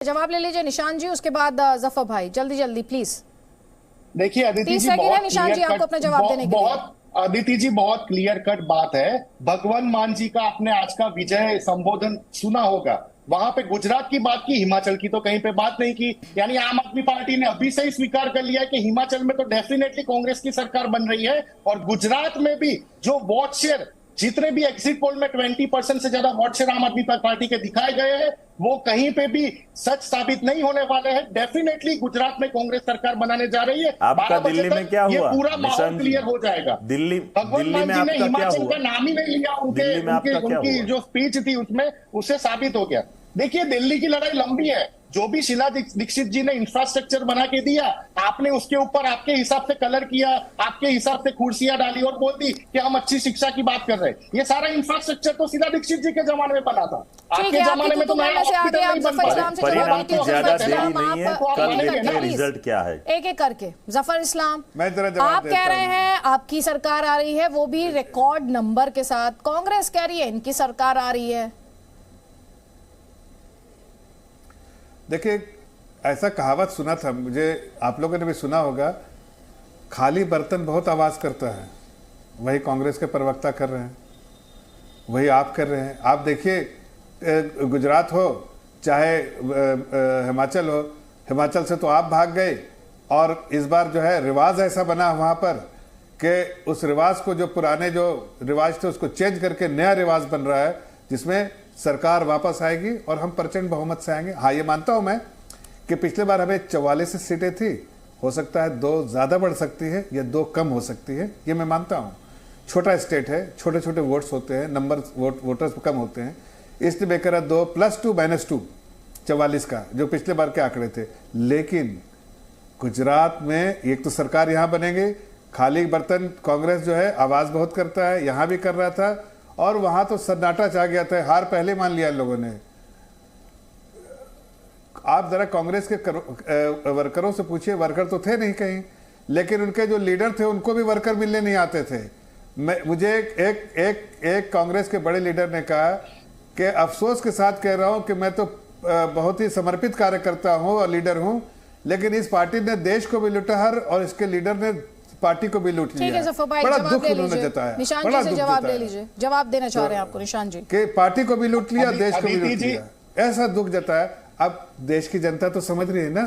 जवाब ले लीजिए निशान जी, उसके बाद जफर भाई, जल्दी जल्दी प्लीज। देखिए अदिति जी, निशान जी आपको अपना जवाब देने के लिए। अदिति जी बहुत क्लियर कट बात है। भगवंत मान जी का आपने आज का विजय संबोधन सुना होगा, वहां पे गुजरात की बात की, हिमाचल की तो कहीं पे बात नहीं की। यानी आम आदमी पार्टी ने अभी से ही स्वीकार कर लिया है कि हिमाचल में तो डेफिनेटली कांग्रेस की सरकार बन रही है, और गुजरात में भी जो वोट शेयर, जितने भी एग्जिट पोल में 20% से ज्यादा वोट शेयर आम आदमी पार्टी के दिखाए गए हैं, वो कहीं पे भी सच साबित नहीं होने वाले हैं। डेफिनेटली गुजरात में कांग्रेस सरकार बनाने जा रही है। आपका दिल्ली में क्या हुआ? ये पूरा माहौल क्लियर हो जाएगा। दिल्ली भगवंत मान जी ने हिमाचल का नाम ही नहीं लिया, उनकी जो स्पीच थी उसमें उससे साबित हो गया। देखिए दिल्ली की लड़ाई लंबी है। जो भी शीला दीक्षित जी ने इंफ्रास्ट्रक्चर बना के दिया, आपने उसके ऊपर आपके हिसाब से कलर किया, आपके हिसाब से कुर्सियां डाली और बोल दी कि हम अच्छी शिक्षा की बात कर रहे हैं। ये सारा इंफ्रास्ट्रक्चर तो शीला दीक्षित जी के जमाने में बना था। आपके जमाने में तो परिणाम की ज्यादा देरी नहीं है, कल देखते हैं रिजल्ट क्या है। एक एक करके जफर इस्लाम, आप कह रहे हैं आपकी सरकार आ रही है, वो भी रिकॉर्ड नंबर के साथ। कांग्रेस कह रही है इनकी सरकार आ रही है। देखिए, ऐसा कहावत सुना था मुझे, आप लोगों ने भी सुना होगा, खाली बर्तन बहुत आवाज करता है। वही कांग्रेस के प्रवक्ता कर रहे हैं, वही आप कर रहे हैं। आप देखिए गुजरात हो चाहे हिमाचल हो, हिमाचल से तो आप भाग गए, और इस बार जो है रिवाज ऐसा बना वहां पर कि उस रिवाज को, जो पुराने जो रिवाज थे उसको चेंज करके नया रिवाज बन रहा है, जिसमें सरकार वापस आएगी और हम प्रचंड बहुमत से आएंगे। हाँ, ये मानता हूं मैं कि पिछले बार हमें 44 सीटें थी, हो सकता है 2 ज्यादा बढ़ सकती है या 2 कम हो सकती है, ये मैं मानता हूं। छोटा स्टेट है, छोटे छोटे वोट्स होते हैं, नंबर वोटर्स कम होते हैं, इसलिए बेकर 2 + 2 - 2 44 का जो पिछले बार के आंकड़े थे। लेकिन गुजरात में एक तो सरकार यहां बनेगी, खाली बर्तन कांग्रेस जो है आवाज बहुत करता है, यहां भी कर रहा था, और वहां तो सन्नाटा छा गया था, हार पहले मान लिया लोगों ने। आप जरा कांग्रेस के वर्करों से पूछिए, वर्कर तो थे नहीं कहीं, लेकिन उनके जो लीडर थे उनको भी वर्कर मिलने नहीं आते थे। मुझे एक कांग्रेस के बड़े लीडर ने कहा कि अफसोस के साथ कह रहा हूं कि मैं तो बहुत ही समर्पित कार्यकर्ता हूं और लीडर हूं, लेकिन इस पार्टी ने देश को भी लूटा और इसके लीडर ने पार्टी को भी लूट लिया। बड़ा दुख उन्होंने जताया। निशान जी से जवाब ले लीजिए, जवाब देना चाह रहे हैं आपको निशान जी कि पार्टी को भी लूट लिया, देश को भी लूट लिया, ऐसा दुख जताया। अब देश की जनता तो समझ रही है ना,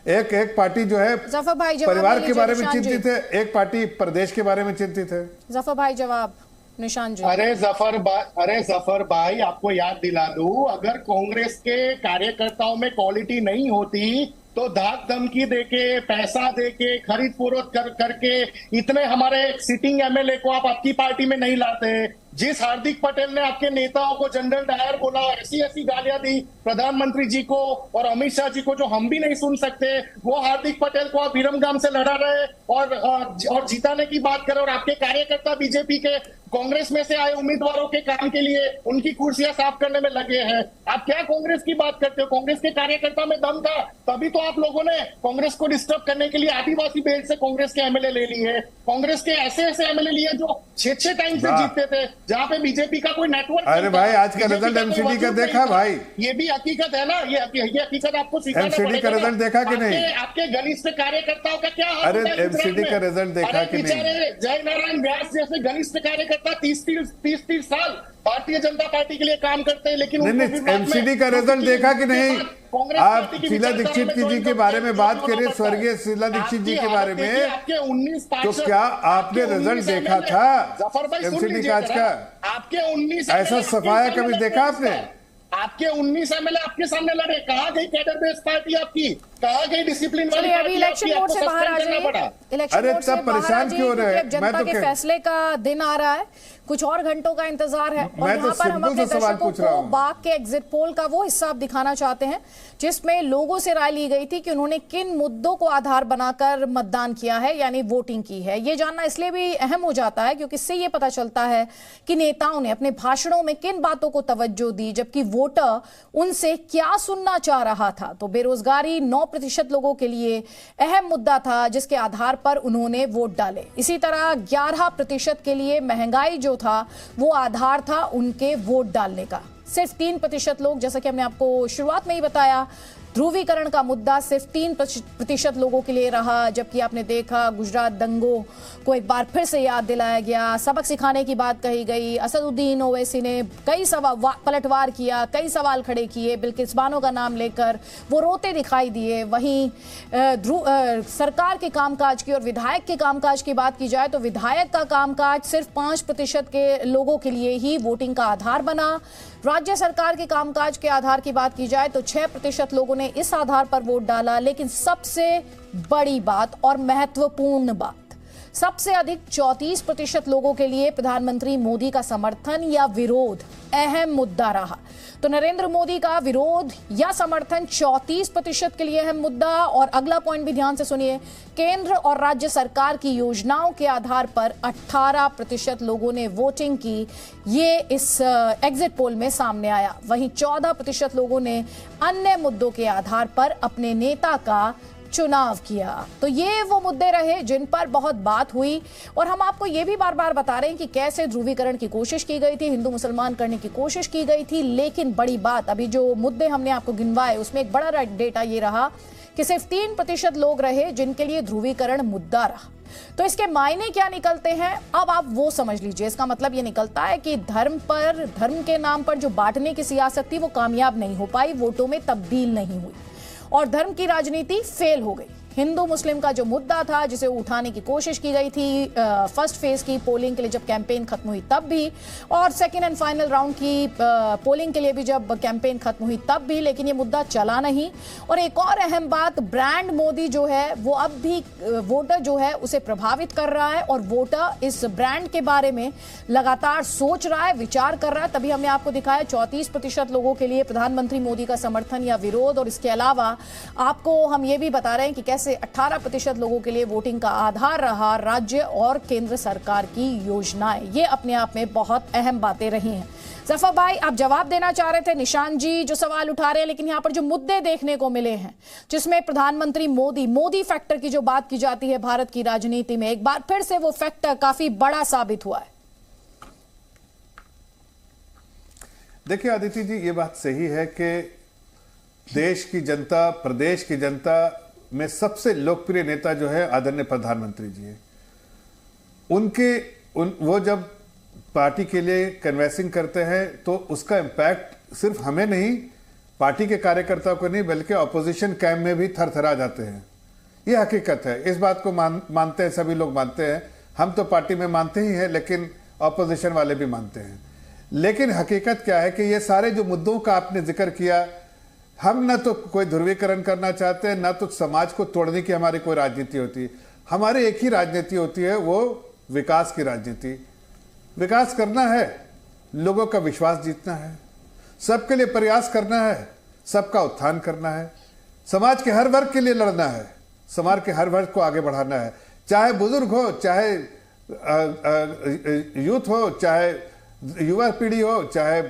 एक पार्टी जो है परिवार के बारे में चिंतित है, एक पार्टी प्रदेश के बारे में चिंतित है। जफर भाई जवाब निशान जी। अरे जफर भाई, आपको याद दिला दूं, अगर कांग्रेस के कार्यकर्ताओं में क्वालिटी नहीं होती तो धाक धमकी देके, पैसा देके, खरीद फरोख्त करके इतने हमारे सिटिंग एमएलए को आप आपकी पार्टी में नहीं लाते। जिस हार्दिक पटेल ने आपके नेताओं को जनरल डायर बोला, ऐसी ऐसी गालियां दी प्रधानमंत्री जी को और अमित शाह जी को, जो हम भी नहीं सुन सकते, वो हार्दिक पटेल को आप विरमगाम से लड़ा रहे और जिताने की बात करें, और आपके कार्यकर्ता बीजेपी के कांग्रेस में से आए उम्मीदवारों के काम के लिए उनकी कुर्सियां साफ करने में लगे हैं। आप क्या कांग्रेस की बात करते हो? कांग्रेस के कार्यकर्ता में दम था, तभी तो आप लोगों ने कांग्रेस को डिस्टर्ब करने के लिए आदिवासी बेल्ट से कांग्रेस के एमएलए ले लिए। कांग्रेस के ऐसे एमएलए लिए जो 6 टाइम से जीतते थे, जहां पे बीजेपी का कोई नेटवर्क। अरे भाई, आज का रिजल्ट एमसीडी का देखा भाई? ये भी हकीकत है ना, ये हकीकत आपको एमसीडी का रिजल्ट देखा कि नहीं? आपके घनिष्ठ कार्यकर्ताओं का क्या? अरे एमसीडी का रिजल्ट देखा कि नहीं? जय नारायण व्यास जैसे घनिष्ठ कार्यकर्ता 30 साल भारतीय जनता पार्टी के लिए काम करते हैं, लेकिन एमसीडी का रिजल्ट देखा कि नहीं? आप शीला दीक्षित जी के बारे में बात करें, स्वर्गीय शीला दीक्षित जी के बारे में, तो क्या आपने रिजल्ट देखा था एमसीडी का आज का? आपके 19 ऐसा सफाया कभी देखा आपने? आपके 19 एमएलए आपके सामने लड़े, कहाँ गई कैडर बेस्ड पार्टी आपकी? कहाँ गई डिसिप्लिन वाली पार्टी? इलेक्शन मोड से बाहर आ जाइए। अरे तब परेशान क्यों रहे? जनता के फैसले का दिन आ रहा है, कुछ और घंटों का इंतजार है, और यहाँ पर हम अपने दर्शकों को बाग के एग्जिट पोल का वो हिस्सा दिखाना चाहते हैं जिसमें लोगों से राय ली गई थी कि उन्होंने किन मुद्दों को आधार बनाकर मतदान किया है, यानी वोटिंग की है। ये जानना इसलिए भी अहम हो जाता है क्योंकि इससे ये पता चलता है कि नेताओं ने अपने भाषणों में किन बातों को तवज्जो दी, जबकि वोटर उनसे क्या सुनना चाह रहा था। तो बेरोजगारी 9% लोगों के लिए अहम मुद्दा था जिसके आधार पर उन्होंने वोट डाले। इसी तरह 11% के लिए महंगाई जो था वो आधार था उनके वोट डालने का। सिर्फ 3% लोग, जैसा कि हमने आपको शुरुआत में ही बताया, ध्रुवीकरण का मुद्दा सिर्फ 3% लोगों के लिए रहा, जबकि आपने देखा गुजरात दंगों को एक बार फिर से याद दिलाया गया, सबक सिखाने की बात कही गई। असदुद्दीन ओवैसी ने कई पलटवार किया, कई सवाल खड़े किए, बिल्किस बानो का नाम लेकर वो रोते दिखाई दिए। वहीं सरकार के कामकाज की और विधायक के कामकाज की बात की जाए तो विधायक का कामकाज सिर्फ 5% के लोगों के लिए ही वोटिंग का आधार बना। राज्य सरकार के कामकाज के आधार की बात की जाए तो 6% लोगों ने इस आधार पर वोट डाला। लेकिन सबसे बड़ी बात और महत्वपूर्ण बात, सबसे अधिक 34% लोगों के लिए प्रधानमंत्री मोदी का समर्थन या विरोध अहम मुद्दा रहा। तो नरेंद्र मोदी का विरोध या समर्थन 34% के लिए अहम मुद्दा। और अगला पॉइंट भी ध्यान से सुनिए, केंद्र और राज्य सरकार की योजनाओं के आधार पर 18% लोगों ने वोटिंग की, ये इस एग्जिट पोल में सामने आया। वहीं 14% लोगों ने अन्य मुद्दों के आधार पर अपने नेता का चुनाव किया। तो ये वो मुद्दे रहे जिन पर बहुत बात हुई। और हम आपको ये भी बार बार बता रहे हैं कि कैसे ध्रुवीकरण की कोशिश की गई थी, हिंदू मुसलमान करने की कोशिश की गई थी। लेकिन बड़ी बात, अभी जो मुद्दे हमने आपको गिनवाए उसमें एक बड़ा डेटा ये रहा कि सिर्फ 3% लोग रहे जिनके लिए ध्रुवीकरण मुद्दा रहा। तो इसके मायने क्या निकलते हैं, अब आप वो समझ लीजिए। इसका मतलब ये निकलता है कि धर्म के नाम पर जो बांटने की सियासत थी वो कामयाब नहीं हो पाई, वोटों में तब्दील नहीं हुई और धर्म की राजनीति फेल हो गई। हिंदू मुस्लिम का जो मुद्दा था जिसे उठाने की कोशिश की गई थी फर्स्ट फेज की पोलिंग के लिए जब कैंपेन खत्म हुई तब भी, और सेकेंड एंड फाइनल राउंड की पोलिंग के लिए भी जब कैंपेन खत्म हुई तब भी, लेकिन ये मुद्दा चला नहीं। और एक और अहम बात, ब्रांड मोदी जो है वो अब भी वोटर जो है उसे प्रभावित कर रहा है और वोटर इस ब्रांड के बारे में लगातार सोच रहा है, विचार कर रहा है। तभी हमने आपको दिखाया 34% लोगों के लिए प्रधानमंत्री मोदी का समर्थन या विरोध। और इसके अलावा आपको हम ये भी बता रहे हैं कि कैसे 18% लोगों के लिए वोटिंग का आधार रहा राज्य और केंद्र सरकार की योजनाएं। ये अपने आप में बहुत अहम बातें रही हैं। जफर भाई, आप जवाब देना चाह रहे थे, निशान जी जो सवाल उठा रहे हैं, लेकिन यहां पर जो मुद्दे देखने को मिले हैं जिसमें प्रधानमंत्री मोदी फैक्टर की जो बात की जाती है भारत की राजनीति में, एक बार फिर से वो फैक्टर काफी बड़ा साबित हुआ है। देखिए आदित्य जी, ये बात सही है कि देश की जनता, प्रदेश की जनता में सबसे लोकप्रिय नेता जो है आदरणीय प्रधानमंत्री जी है। वो जब पार्टी के लिए कन्वेंसिंग करते हैं तो उसका इम्पैक्ट सिर्फ हमें नहीं, पार्टी के कार्यकर्ताओं को नहीं, बल्कि ऑपोजिशन कैंप में भी थरथरा जाते हैं। ये हकीकत है, इस बात को मानते हैं, सभी लोग मानते हैं। हम तो पार्टी में मानते ही हैं, लेकिन ऑपोजिशन वाले भी मानते हैं। लेकिन हकीकत क्या है कि ये सारे जो मुद्दों का आपने जिक्र किया, हम ना तो कोई ध्रुवीकरण करना चाहते हैं, ना तो समाज को तोड़ने की हमारी कोई राजनीति होती है। हमारी एक ही राजनीति होती है, वो विकास की राजनीति। विकास करना है, लोगों का विश्वास जीतना है, सबके लिए प्रयास करना है, सबका उत्थान करना है, समाज के हर वर्ग के लिए लड़ना है, समाज के हर वर्ग को आगे बढ़ाना है, चाहे बुजुर्ग हो, चाहे यूथ हो, चाहे युवा पीढ़ी हो, चाहे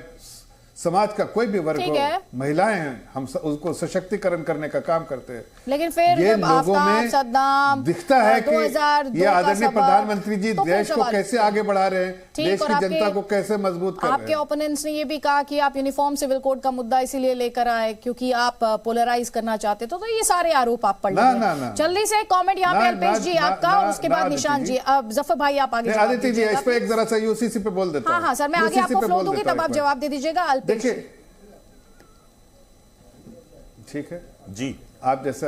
समाज का कोई भी वर्ग हो, महिलाएं हैं, हम उसको सशक्तिकरण करने का काम करते हैं। लेकिन फिर ये लोगों में दिखता है कि ये आदरणीय प्रधानमंत्री जी देश को कैसे आगे बढ़ा रहे हैं, देश की जनता को कैसे मजबूत कर रहे हैं। आपके ओपोनेंट्स ने ये भी कहा कि आप यूनिफॉर्म सिविल कोड का मुद्दा इसीलिए लेकर आए क्योंकि आप पोलराइज करना चाहते थे। तो ये सारे आरोप आप पढ़ लीजिए। जल्दी से कमेंट यहाँ पे अल्पेश जी आपका, उसके बाद निशान जी। अब जफर भाई आप आगे आदित्य जी, इस पे एक जरा सा यूसीसी पे बोल देता हूं। हाँ सर, मैं आगे आपको फ्लो दूंगी, तब आप जवाब दे दीजिएगा। देखिए, ठीक है जी, आप जैसा